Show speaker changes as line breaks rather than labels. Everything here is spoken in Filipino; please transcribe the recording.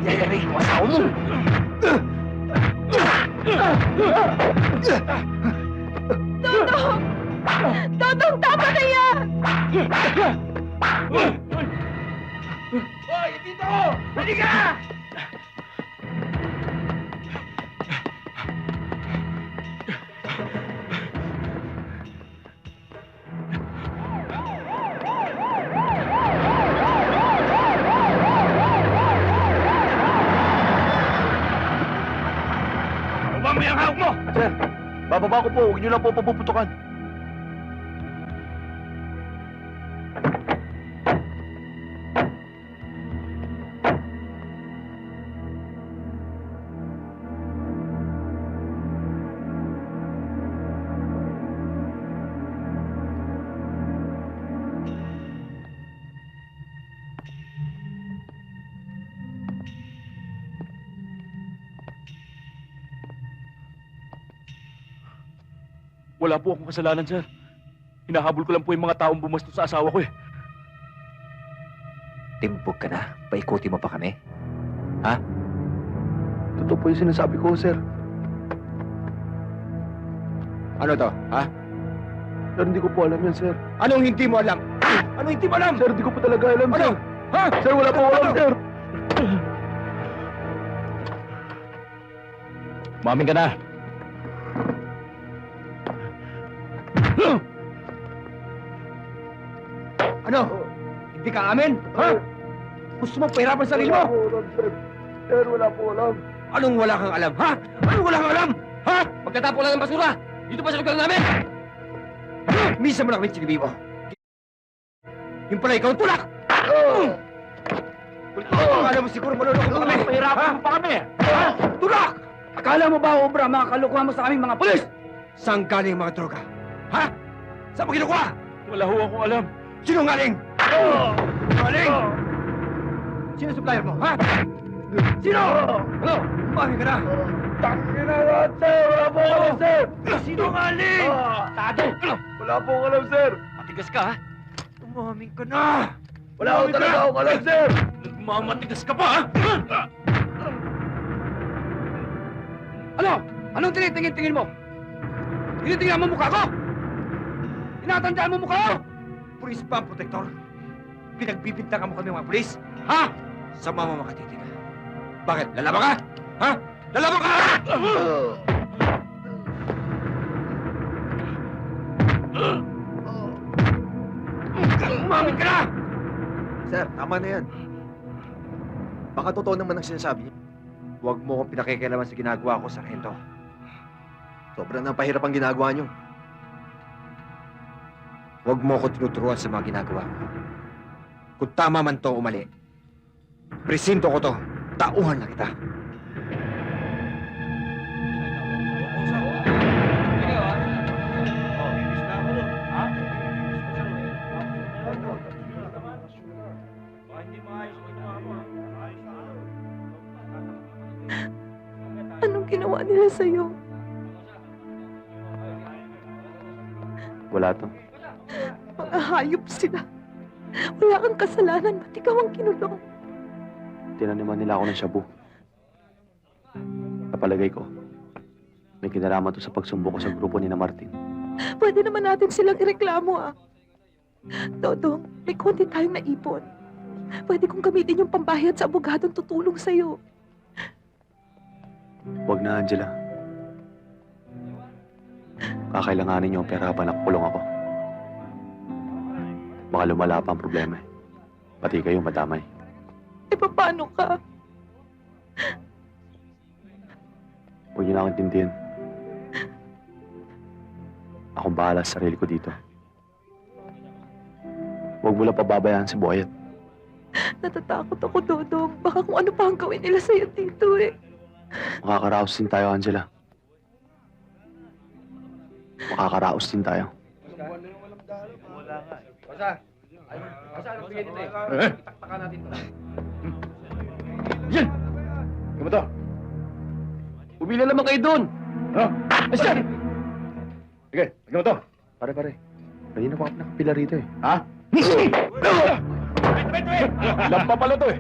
Yayari ko asawa mo!
Dodong! Dodong, tama na yan!
Hoy! Dito! Pwede ka! Baba mo yung hawak mo!
Sir, bababa ko po. Huwag niyo lang po papuputukan. Wala po akong kasalanan, sir. Hinahabol ko lang po yung mga taong bumastos sa asawa ko eh.
Timbog ka na. Paikuti mo pa kami. Ha?
Totoo po yung sinasabi ko, sir.
Ano to? Ha?
Sir, hindi ko po alam yan, sir.
Anong hindi mo alam? Anong hindi mo alam?
Sir, hindi ko po talaga alam,
Ano?
sir.
Ha?
Sir, wala po alam, sir. Umamin ka na.
Ano? Hindi ka amin? Ha? Gusto mo pahirapan sa sarili mo?
Wala po alam, sir. Sir, wala po alam.
Anong wala kang alam, ha? Anong wala kang alam? Ha? Pagkatapon lang ng basura, dito pa sa lugar namin! Misa mo na kami, Chinibibo. Yung pala ikaw ang tulak! Akala mo siguro maluloko mo kami?
Pahirapan mo pa kami.
Ha? Tulak!
Akala mo ba, Obra, mga kalukuhan mo sa aming mga pulis?
Saan galing ang mga droga? Ha? Saan mo kinukuha?
Wala ho akong alam.
Sinungaling! Sinungaling! Sino supplier mo, ha? Sino? Ano? Umamin ka na!
Tangin na lahat, sir. Wala po akong alam, sir.
Sinungaling! Tado!
Wala po akong alam, sir.
Matigas ka, ha? Umamin ka na!
Wala akong talaga akong alam, sir.
Nagmamatigas ka pa, ha?
Ano? Anong tinitingin-tingin mo? Tinitingnan mo mukha ko? Tinatandaan mo mukha ko?
Pulis pa ang protektor. Pinagbibintangan mo kami mga pulis. Ha? Sa mama makatitig ka. Bakit? Lalaban ka? Ha? Lalaban ka! Umamin ka na!
Sir, tama na yan. Baka totoo naman ang sinasabi niyo.
Huwag mo akong pinakikialaman sa ginagawa ko, Sargento.
Sobrang napahirap ang ginagawa niyo.
Huwag mo ako tinuturuan sa mga ginagawa ko. Kung tama man to o mali, presinto ko to, tauhan na kita.
Anong ginawa nila sa'yo?
Wala to.
Mga hayop sila. Wala kang kasalanan, ba't ikaw ang kinulong?
Tinaniman nila ako ng shabu. Napalagay ko, may kinalaman to sa pagsumbong ko sa grupo ni na Martin.
Pwede naman natin silang ireklamo, ah. Dodong, may konti tayong naipon. Pwede kong gamitin yung pambayad sa abogadong tutulong sa'yo.
Huwag na, Angela. Kakailanganin niyo ang pera habang nakakulong ako. Baka lumala pa ang problema eh. Pati kayo madamay.
E paano ka?
Huwag niyo na akong intindihin. Akong bahala sa sarili ko dito. Huwag mo lang pababayaan si Boyet.
Natatakot ako, Dodong. Baka kung ano pa ang gawin nila sa'yo dito, eh.
Makakaraos din tayo, Angela. Makakaraos din tayo.
Yan! Ano ba to? Umila naman kayo doon! Ano? Asyan! Sige, lagyan mo to.
Pare. Kanina pa ako nakapila rito eh.
Ha?
Lampa pala to eh.